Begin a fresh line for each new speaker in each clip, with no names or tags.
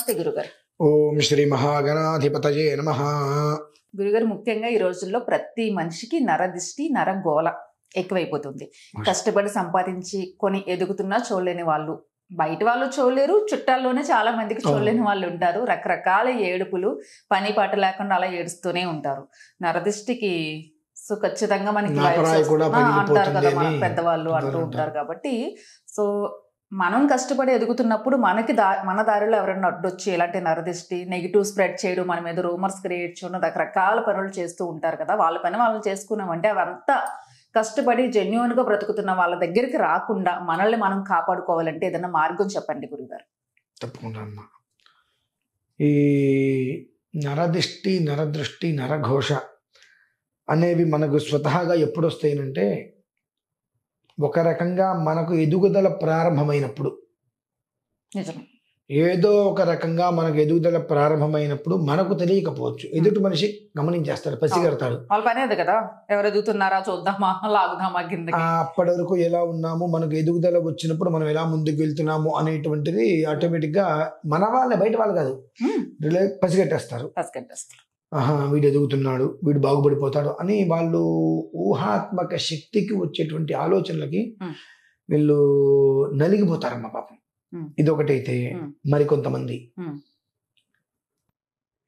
నమస్తే గురుగారు.
ఓం శ్రీ మహాగణాధిపతయే నమః.
గురుగారు, ముఖ్యంగా ఈ రోజుల్లో ప్రతి మనిషికి నరదిష్టి నరగోల ఎక్కువైపోతుంది. కష్టపడి సంపాదించి కొని ఎదుగుతున్నా చూడలేని వాళ్ళు, బయట వాళ్ళు చూడలేరు, చుట్టాల్లోనే చాలా మందికి చూడలేని వాళ్ళు ఉంటారు. రకరకాల ఏడుపులు, పని పాట లేకుండా అలా ఏడుస్తూనే ఉంటారు. నరదిష్టికి సో ఖచ్చితంగా మనకి అంటారు కదా మన పెద్దవాళ్ళు అంటూ ఉంటారు. కాబట్టి సో మనం కష్టపడి ఎదుగుతున్నప్పుడు మన దారిలో ఎవరైనా అడ్డొచ్చి ఇలాంటి నరదిష్టి నెగిటివ్ స్ప్రెడ్ చేయడం, మన మీద రూమర్స్ క్రియేట్ చేయడం, రకరకాల పనులు చేస్తూ ఉంటారు కదా. వాళ్ళ పని వాళ్ళని చేసుకున్నామంటే అవంతా కష్టపడి జెన్యూన్ గా బ్రతుకుతున్న వాళ్ళ దగ్గరికి రాకుండా మనల్ని మనం కాపాడుకోవాలంటే ఏదైనా మార్గం చెప్పండి గురుగారు.
తప్పకుండా అమ్మా. ఈ నరదిష్టి, నరదృష్టి, నరఘోష అనేవి మనకు స్వతహాగా ఎప్పుడు వస్తాయనంటే ఒక రకంగా మనకు ఎదుగుదల ప్రారంభమైనప్పుడు,
నిజమే,
ఏదో ఒక రకంగా మనకు ఎదుగుదల ప్రారంభమైనప్పుడు మనకు తెలియకపోవచ్చు, ఎదుటి మనిషి గమనించేస్తాడు, పసిగడతాడు.
వాళ్ళ పని అదే కదా, ఎవరు ఎదుగుతున్నారా చూద్దామా, లాగుదామా కింద.
అప్పటి వరకు ఎలా ఉన్నాము, మనకు ఎదుగుదల వచ్చినప్పుడు మనం ఎలా ముందుకు వెళ్తున్నాము అనేటువంటిది ఆటోమేటిక్ గా మన వాళ్ళే, బయట వాళ్ళు కాదు, పసిగట్టేస్తారు. ఆహా, వీడు ఎదుగుతున్నాడు, వీడు బాగుపడిపోతాడు అని వాళ్ళు ఊహాత్మక శక్తికి వచ్చేటువంటి ఆలోచనలకి వీళ్ళు నలిగిపోతారమ్మ పాపం. ఇదొకటైతే మరికొంతమంది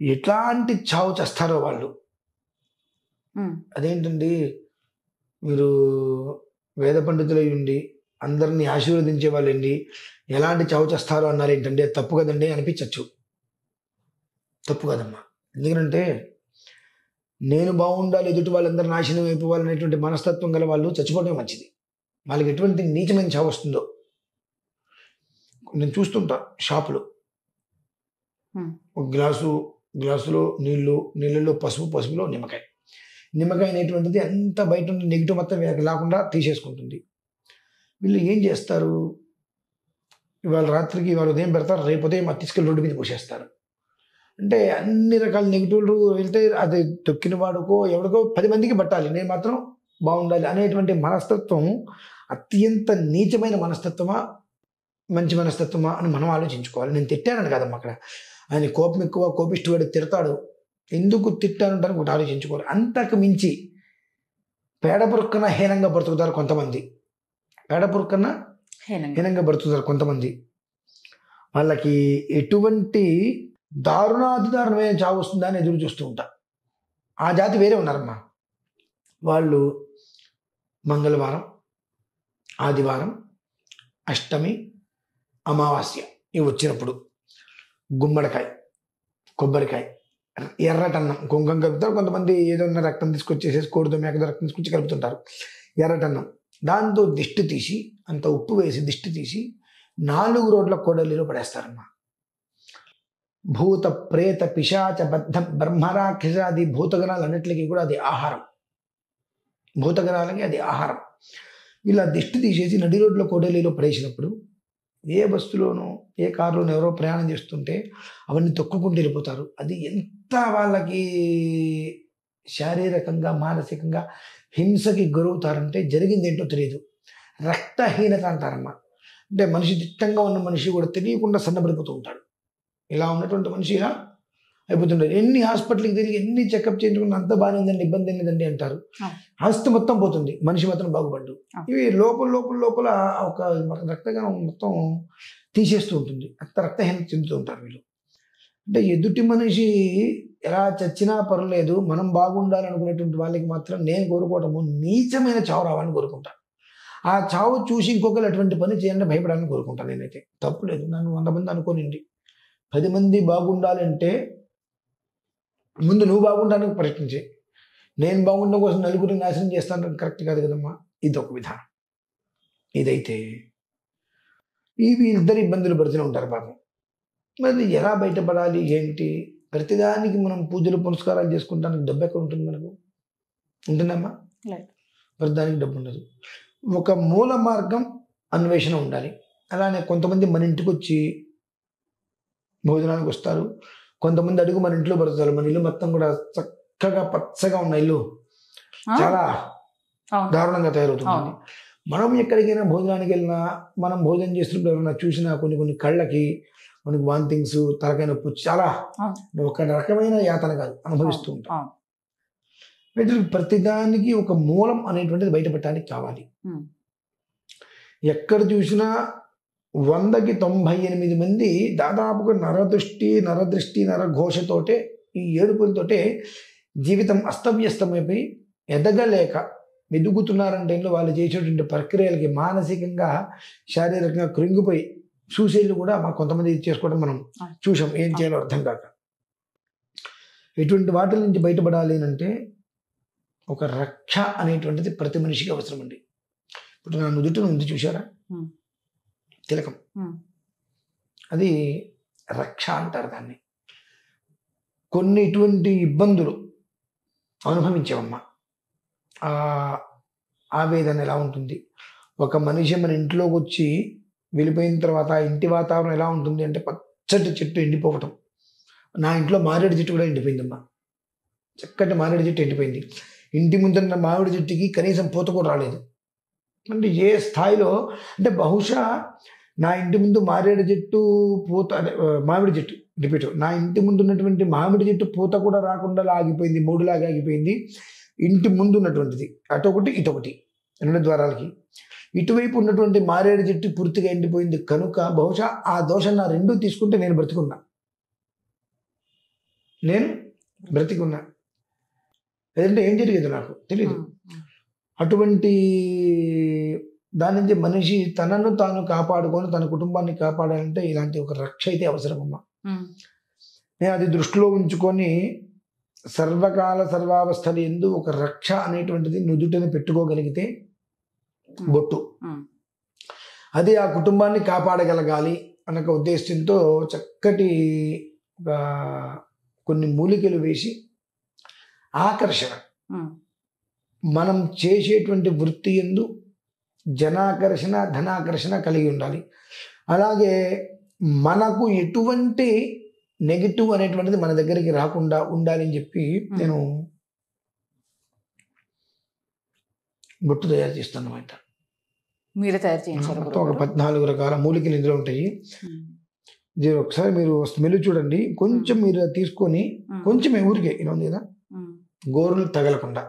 ఎట్లాంటి చావు చేస్తారో వాళ్ళు. అదేంటండి, మీరు వేద పండితులై ఉండి అందరినీ ఆశీర్వదించే వాళ్ళండి, ఎలాంటి చావు చేస్తారో అన్నారు ఏంటండి, అది తప్పు కదండి అనిపించచ్చు. తప్పు కదమ్మా. ఎందుకంటే నేను బాగుండాలి, ఎదుటి వాళ్ళందరూ నాశనం అయిపోవాలనేటువంటి మనస్తత్వం గల వాళ్ళు చచ్చిపోవడం మంచిది. వాళ్ళకి ఎటువంటి నీచమైన చావు వస్తుందో నేను షాపులో ఒక గ్లాసులో నీళ్ళలో పసుపులో నిమ్మకాయ అనేటువంటిది అంత బయట ఉన్న నెగిటివ్ మొత్తం లేకుండా తీసేసుకుంటుంది. వీళ్ళు ఏం చేస్తారు, ఇవాళ రాత్రికి ఇవాళ ఉదయం పెడతారు, రేపు ఉదయం తీసుకెళ్ళి రోడ్డు మీద పోసేస్తారు. అంటే అన్ని రకాల నెగిటివ్లు వెళ్తే అది తొక్కిన వాడుకో ఎవరికో 10 మందికి పట్టాలి, నేను మాత్రం బాగుండాలి అనేటువంటి మనస్తత్వం అత్యంత నీచమైన మనస్తత్వమా, మంచి మనస్తత్వమా అని మనం ఆలోచించుకోవాలి. నేను తిట్టానని కదమ్మా, అక్కడ ఆయన కోపం ఎక్కువ, కోపిష్టివాడు తిడతాడు, ఎందుకు తిట్టానంటానికి ఒకటి ఆలోచించుకోవాలి. అంతకు మించి పేడపురుక్కన హీనంగా బ్రతుకుతారు కొంతమంది, పేడపురుక్కన హీనంగా బ్రతుకుతారు కొంతమంది. వాళ్ళకి ఎటువంటి దారుణాతిదారుణమైన చావు వస్తుందా అని ఎదురు చూస్తూ ఉంటా. ఆ జాతి వేరే ఉన్నారమ్మా. వాళ్ళు మంగళవారం, ఆదివారం, అష్టమి, అమావాస్య ఇవి వచ్చినప్పుడు గుమ్మడికాయ, కొబ్బరికాయ, ఎర్రటన్నం, కుంకుమ కలుపుతారు. కొంతమంది ఏదన్నా రక్తం తీసుకొచ్చేసేసి కోడితో మేకతో రక్తం తీసుకొచ్చి కలుపుతుంటారు, ఎర్రటన్నం. దాంతో దిష్టి తీసి, అంత ఉప్పు వేసి దిష్టి తీసి 4 రోడ్ల కోడలిలో పడేస్తారమ్మా. భూత ప్రేత పిశాచ బద్ధ బ్రహ్మరాక్షసాది భూతగణాలన్నిటికీ కూడా అది ఆహారం, భూతగణాలకి అది ఆహారం. ఇలా దిష్టి తీసేసి నడి రోడ్ల కోడలిలో పడేసినప్పుడు ఏ బస్సులోనో ఏ కారులోనో ఎవరో ప్రయాణం చేస్తుంటే అవన్నీ తొక్కుకుంటూ వెళ్ళిపోతారు. అది ఎంత వాళ్ళకి శారీరకంగా మానసికంగా హింసకి గురవుతారంటే జరిగింది ఏంటో తెలియదు. రక్తహీనత అంటారమ్మా. అంటే మనిషి దిట్టంగా ఉన్న మనిషి కూడా తెలియకుండా సన్నబడిపోతూ ఉంటాడు. ఇలా ఉన్నటువంటి మనిషి ఇలా అయిపోతుంటారు. ఎన్ని హాస్పిటల్కి తిరిగి ఎన్ని చెకప్ చేయించుకున్న అంత బాగానే ఉందండి, ఇబ్బంది లేదండి అంటారు. ఆస్తి మొత్తం పోతుంది, మనిషి మాత్రం బాగుపడ్డు. ఇవి లోపల ఒక రక్తగానం మొత్తం తీసేస్తూ ఉంటుంది, అంత రక్తహీనత చెందుతూ ఉంటారు వీళ్ళు. అంటే ఎదుటి మనిషి ఎలా చచ్చినా పర్లేదు, మనం బాగుండాలనుకునేటువంటి వాళ్ళకి మాత్రం నేను కోరుకోవటము నీచమైన చావు రావాలని కోరుకుంటాను. ఆ చావు చూసి ఇంకొకరు అటువంటి పని చేయాలని భయపడాలని కోరుకుంటాను. నేనైతే తప్పు లేదు, నన్ను 100 మంది అనుకోనండి, 10 మంది బాగుండాలంటే ముందు నువ్వు బాగుండడానికి ప్రయత్నించే. నేను బాగుండడం కోసం నలుగురిని నాశనం చేస్తాను కరెక్ట్ కాదు కదమ్మా. ఇది ఒక విధానం. ఇదైతే ఇవి ఇద్దరు ఇబ్బందులు పడుతూనే ఉంటారు పాపం. మరి ఎలా బయటపడాలి ఏంటి? ప్రతిదానికి మనం పూజలు పునస్కారాలు చేసుకుంటానికి డబ్బు ఎక్కడ ఉంటుంది మనకు? ఉంటుందమ్మా? ప్రతిదానికి డబ్బు ఉండదు. ఒక మూల మార్గం అన్వేషణ ఉండాలి. అలానే కొంతమంది మన ఇంటికి వచ్చి భోజనానికి వస్తారు, కొంతమంది అడుగు మన ఇంట్లో పడతారు. మన ఇల్లు మొత్తం కూడా చక్కగా పచ్చగా ఉన్న ఇల్లు చాలా దారుణంగా తయారవుతుంది. మనం ఎక్కడికైనా భోజనానికి వెళ్ళినా, మనం భోజనం చేస్తున్నప్పుడు ఎవరైనా చూసినా కొన్ని కళ్ళకి మనకి వాంతింగ్స్, తలకాయ నొప్పి చాలా ఒక రకమైన యాతన కాదు అనుభవిస్తూ ఉంటాం. వీటికి ప్రతిదానికి ఒక మూలం అనేటువంటిది బయటపెట్టడానికి కావాలి. ఎక్కడ చూసినా 100కి 98 మంది దాదాపుగా నరదృష్టి నరఘోషతోటే, ఈ ఏడుపులతోటే జీవితం అస్తవ్యస్తమైపోయి ఎదగలేక ఎదుగుతున్నారంటే వాళ్ళు చేసేటువంటి ప్రక్రియలకి మానసికంగా శారీరకంగా కృంగిపోయి సూసైడ్లు కూడా మాకు కొంతమంది చేసుకోవడం మనం చూసాం. ఏం చేయాలో అర్థం కాక. ఇటువంటి వాటి నుంచి బయటపడాలి అంటే ఒక రక్ష అనేటువంటిది ప్రతి మనిషికి అవసరం అండి. ఇప్పుడు నా నుదుటిని ఉంది చూసారా, తిలకం, అది రక్ష అంటారు దాన్ని. కొన్ని ఇటువంటి ఇబ్బందులు అనుభవించామమ్మా. ఆవేదన ఎలా ఉంటుంది, ఒక మనిషి మన ఇంట్లోకి వచ్చి వెళ్ళిపోయిన తర్వాత ఆ ఇంటి వాతావరణం ఎలా ఉంటుంది అంటే పచ్చటి చెట్టు ఎండిపోవటం. నా ఇంట్లో మారేడు చెట్టు కూడా ఎండిపోయిందమ్మా. చక్కటి మారేడు చెట్టు ఎండిపోయింది. ఇంటి ముందున్న మామిడి చెట్టుకి కనీసం పూత కూడా రాలేదు. అంటే ఏ స్థాయిలో అంటే బహుశా నా ఇంటి ముందు మారేడు చెట్టు పూత, మామిడి చెట్టు రిపీట్, నా ఇంటి ముందు ఉన్నటువంటి మామిడి చెట్టు పూత కూడా రాకుండా ఆగిపోయింది, మూడులాగా ఆగిపోయింది. ఇంటి ముందు ఉన్నటువంటిది అటొకటి ఇటొకటి 2 ద్వారాలకి. ఇటువైపు ఉన్నటువంటి మారేడు చెట్టు పూర్తిగా ఎండిపోయింది కనుక బహుశా ఆ దోషం నా 2 తీసుకుంటే నేను బ్రతికున్నా. లేదంటే ఏం జరిగేది నాకు తెలియదు. అటువంటి దాని నుంచి మనిషి తనను తాను కాపాడుకొని తన కుటుంబాన్ని కాపాడాలంటే ఇలాంటి ఒక రక్ష అయితే అవసరమమ్మా. నేను అది దృష్టిలో ఉంచుకొని సర్వకాల సర్వావస్థలు ఎందు ఒక రక్ష అనేటువంటిది నుదుటని పెట్టుకోగలిగితే బొట్టు, అది ఆ కుటుంబాన్ని కాపాడగలగాలి అన్న ఉద్దేశంతో చక్కటి కొన్ని మూలికలు వేసి ఆకర్షణ, మనం చేసేటువంటి వృత్తి యందు జనాకర్షణ ధనాకర్షణ కలిగి ఉండాలి. అలాగే మనకు ఎటువంటి నెగిటివ్ అనేటువంటిది మన దగ్గరికి రాకుండా ఉండాలి అని చెప్పి నేను బొట్టు తయారు చేస్తాను అన్నమాట.
మీరు తయారు చేయించారు?
ఒక 14 రకాల మూలికలు ఇందులో ఉంటాయి. ఒకసారి మీరు స్మెల్ చూడండి. కొంచెం మీరు తీసుకొని కొంచెం ఊరికే ఇలా ఉంది కదా, గోరులు తగలకుండా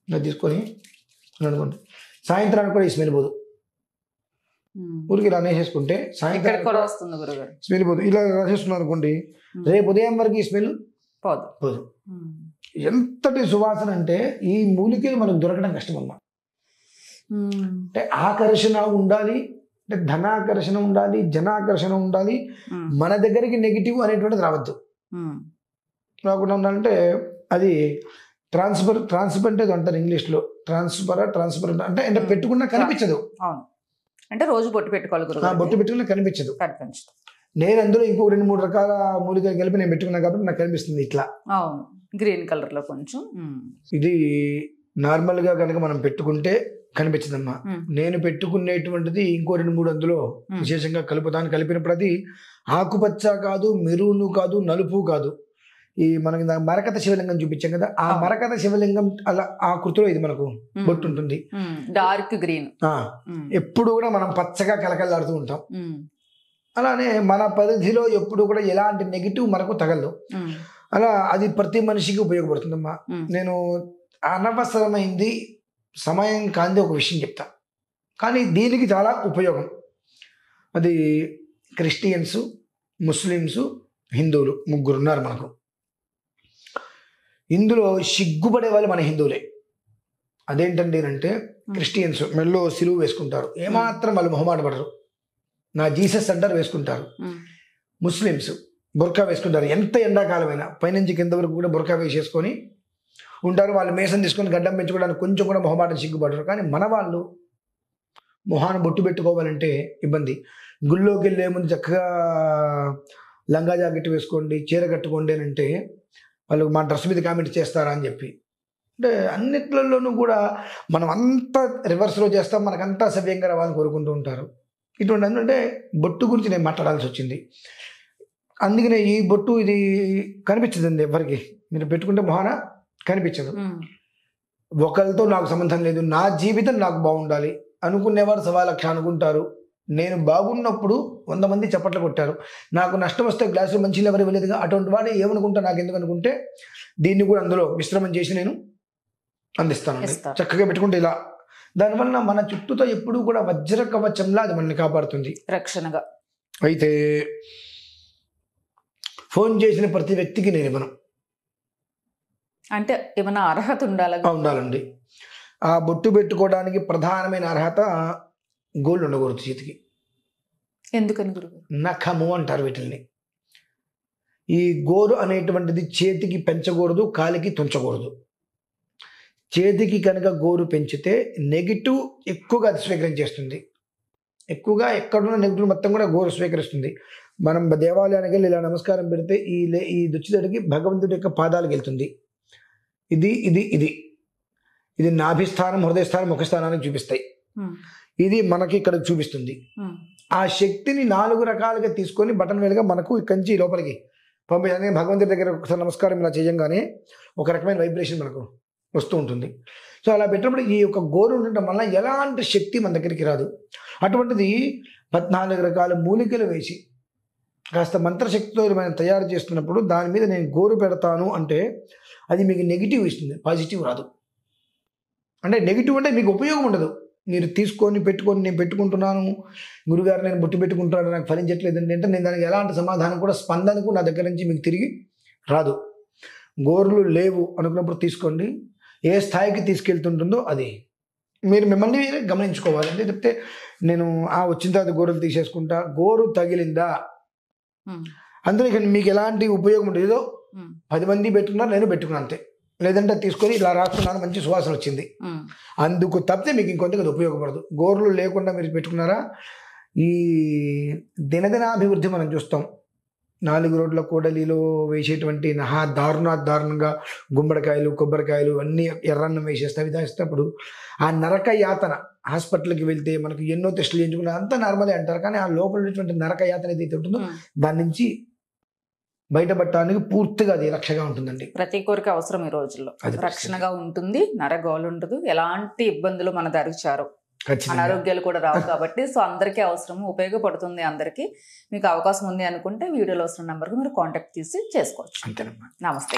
ఇలా తీసుకొని అనుకోండి. సాయంత్రానికి కూడా ఈ స్మెల్ పోదు. ఊరికి ఇలా అనేసేసుకుంటే సాయంత్రం స్మెల్ పోదు. ఇలా రాసేస్తున్నాం అనుకోండి, రేపు ఉదయం వరకు ఈ స్మెల్ పోదు. ఎంతటి సువాసన అంటే ఈ మూలికలు మనకు దొరకడం కష్టమమ్మా. అంటే ఆకర్షణ ఉండాలి, అంటే ధనాకర్షణ ఉండాలి, జనాకర్షణ ఉండాలి. మన దగ్గరికి నెగిటివ్ అనేటువంటిది రావద్దు. రాకుండా ఉండాలంటే అది ట్రాన్స్పరెంట్ అంటారు ఇంగ్లీష్లో. ట్రాన్స్పరెంట్ అంటే పెట్టుకున్నా కనిపించదు.
అంటే రోజు బొట్టు పెట్టుకోవాలి.
బొట్టు పెట్టుకున్నా కనిపించదు. నేను అందులో ఇంకో 2-3 రకాల మూలికలు కలిపి నేను పెట్టుకున్నా కాబట్టి నాకు కనిపిస్తుంది ఇట్లా.
అవును, గ్రీన్ కలర్ లో కొంచెం.
ఇది నార్మల్ గా కనుక మనం పెట్టుకుంటే కనిపించదమ్మా. నేను పెట్టుకునేటువంటిది ఇంకో 2-3 అందులో విశేషంగా కలుపుతాను. కలిపినప్పుడు అది ఆకుపచ్చ కాదు, మెరూను కాదు, నలుపు కాదు. ఈ మనకి మరకత శివలింగం చూపించాం కదా, ఆ మరకత శివలింగం అలా ఆకృతిలో ఇది మనకు బొట్టు ఉంటుంది.
Dark green.
ఎప్పుడు కూడా మనం పచ్చగా కలకలాడుతూ ఉంటాం. అలానే మన పరిధిలో ఎప్పుడు కూడా ఎలాంటి నెగిటివ్ మనకు తగలదు. అలా అది ప్రతి మనిషికి ఉపయోగపడుతుందమ్మా. నేను అనవసరమైంది సమయం కాంది ఒక విషయం చెప్తా, కానీ దీనికి చాలా ఉపయోగం. అది క్రిస్టియన్స్, ముస్లిమ్స్, హిందువులు 3 ఉన్నారు మనకు. ఇందులో సిగ్గుపడే వాళ్ళు మన హిందువులే. అదేంటండి అంటే క్రిస్టియన్స్ మెల్లో సిలువు వేసుకుంటారు, ఏమాత్రం వాళ్ళు మొహమాట పడరు. నా జీసస్ అంటారు, వేసుకుంటారు. ముస్లిమ్స్ బుర్కా వేసుకుంటారు, ఎంత ఎండాకాలమైనా పైనుంచి కింద వరకు కూడా బుర్కా వేసేసుకొని ఉంటారు. వాళ్ళు మేసం తీసుకొని గడ్డం పెంచుకోవడానికి కొంచెం కూడా మొహమాటం సిగ్గుపడరు. కానీ మన వాళ్ళు మొహాన్ని బొట్టు పెట్టుకోవాలంటే ఇబ్బంది. గుళ్ళోకి వెళ్ళే ముందు చక్కగా లంగా జాకెట్ వేసుకోండి, చీర కట్టుకోండి అని అంటే వాళ్ళు మా డ్రెస్ మీద కామెంట్ చేస్తారా అని చెప్పి. అంటే అన్నిట్లలోనూ కూడా మనం అంతా రివర్స్లో చేస్తాం, మనకంతా సవ్యంగా రావాలని కోరుకుంటూ ఉంటారు. ఇటువంటి అంటే బొట్టు గురించి నేను మాట్లాడాల్సి వచ్చింది. అందుకనే ఈ బొట్టు ఇది కనిపించదండి ఎవరికి. మీరు పెట్టుకుంటే మొహాన కనిపించదు. ఒకరితో నాకు సంబంధం లేదు, నా జీవితం నాకు బాగుండాలి అనుకునేవారు 1,00,000 అనుకుంటారు. నేను బాగున్నప్పుడు 100 మంది చప్పట్లు కొట్టారు, నాకు నష్టం వస్తే గ్లాసులో మంచి ఎవరు ఇవ్వలేదుగా, అటువంటి వాడు ఏమనుకుంటా నాకు ఎందుకు అనుకుంటే దీన్ని కూడా అందులో మిశ్రమం చేసి నేను అందిస్తాను. చక్కగా పెట్టుకుంటే ఇలా, దానివల్ల మన చుట్టూతో ఎప్పుడూ కూడా వజ్ర కవచంలా అది మనల్ని కాపాడుతుంది,
రక్షణగా.
అయితే ఫోన్ చేసిన ప్రతి వ్యక్తికి నేను ఇవ్వను.
అంటే ఏమైనా అర్హత ఉండాలండి.
ఆ బొట్టు పెట్టుకోవడానికి ప్రధానమైన అర్హత గోల్డ్ ఉండకూడదు చేతికి.
ఎందుకని గురుగారు?
నఖము అంటారు వీటిల్ని. ఈ గోరు అనేటువంటిది చేతికి పెంచకూడదు, కాలికి తుంచకూడదు. చేతికి కనుక గోరు పెంచితే నెగిటివ్ ఎక్కువగా అది స్వీకరించేస్తుంది. ఎక్కువగా ఎక్కడున్న నెగిటివ్ మొత్తం కూడా గోరు స్వీకరిస్తుంది. మనం దేవాలయానికి వెళ్ళి ఇలా నమస్కారం పెడితే ఈ దుచ్చిదడికి భగవంతుడి యొక్క పాదాలకు వెళ్తుంది. ఇది ఇది ఇది ఇది నాభిస్థానం, హృదయస్థానం, ముఖస్థానానికి చూపిస్తాయి. ఇది మనకి ఇక్కడ చూపిస్తుంది. ఆ శక్తిని 4 రకాలుగా తీసుకొని బటన్ వేలుగా మనకు ఇక్కడి నుంచి లోపలికి పంపించాలి. భగవంతుడి దగ్గర ఒకసారి నమస్కారం ఇలా చేయంగానే ఒక రకమైన వైబ్రేషన్ మనకు వస్తూ ఉంటుంది. సో అలా పెట్టినప్పుడు ఈ యొక్క గోరు ఉండటం వల్ల ఎలాంటి శక్తి మన దగ్గరికి రాదు. అటువంటిది 14 రకాల మూలికలు వేసి కాస్త మంత్రశక్తితో మనం తయారు చేస్తున్నప్పుడు దాని మీద నేను గోరు పెడతాను అంటే అది మీకు నెగిటివ్ ఇస్తుంది, పాజిటివ్ రాదు. అంటే నెగిటివ్ అంటే మీకు ఉపయోగం ఉండదు. మీరు తీసుకొని పెట్టుకొని నేను పెట్టుకుంటున్నాను గురుగారు, నేను బొట్టు పెట్టుకుంటున్నాను, నాకు ఫలించట్లేదండి అంటే నేను దానికి ఎలాంటి సమాధానం కూడా స్పందనకు నా దగ్గర నుంచి మీకు తిరిగి రాదు. గోర్లు లేవు అనుకున్నప్పుడు తీసుకోండి, ఏ స్థాయికి తీసుకెళ్తుంటుందో అది మీరు మిమ్మల్ని మీరే గమనించుకోవాలి. అంటే చెప్తే నేను వచ్చిన తర్వాత గోరులు తీసేసుకుంటా, గోరు తగిలిందా అందులో ఇక మీకు ఎలాంటి ఉపయోగం ఉండదు. ఏదో 10 మంది పెట్టుకున్నారు, నేను పెట్టుకున్నాను అంతే. లేదంటే తీసుకొని ఇలా రాసుకున్నాను, మంచి సువాసన వచ్చింది, అందుకు తప్పితే మీకు ఇంకొంతగా అది ఉపయోగపడదు. గోర్లు లేకుండా మీరు పెట్టుకున్నారా, ఈ దినదినాభివృద్ధి మనం చూస్తాం. 4 రోడ్ల కూడలిలో వేసేటువంటి దారుణంగా గుమ్మడికాయలు, కొబ్బరికాయలు అన్నీ ఎర్రన్నం వేసేస్తే విధాయిస్తేప్పుడు ఆ నరక యాతన, హాస్పిటల్కి వెళ్తే మనకు ఎన్నో టెస్టులు చేయించుకున్నా అంతా నార్మలే అంటారు, కానీ ఆ లోపల ఉన్నటువంటి నరక యాతన ఏదైతే ఉంటుందో దాని నుంచి బయటపడటానికి పూర్తిగా అది రక్షగా ఉంటుందండి.
ప్రతి కోరిక అవసరం ఈ రోజుల్లో, రక్షణగా ఉంటుంది, నరగోలు ఉండదు, ఎలాంటి ఇబ్బందులు మన దరిచారు, అనారోగ్యాలు కూడా రావు కాబట్టి సో అందరికీ అవసరము, ఉపయోగపడుతుంది అందరికీ. మీకు అవకాశం ఉంది అనుకుంటే వీడియోలో వస్తున్న నెంబర్కి మీరు కాంటాక్ట్ తీసి చేసుకోవచ్చు.
అంతేనమ్మా.
నమస్తే.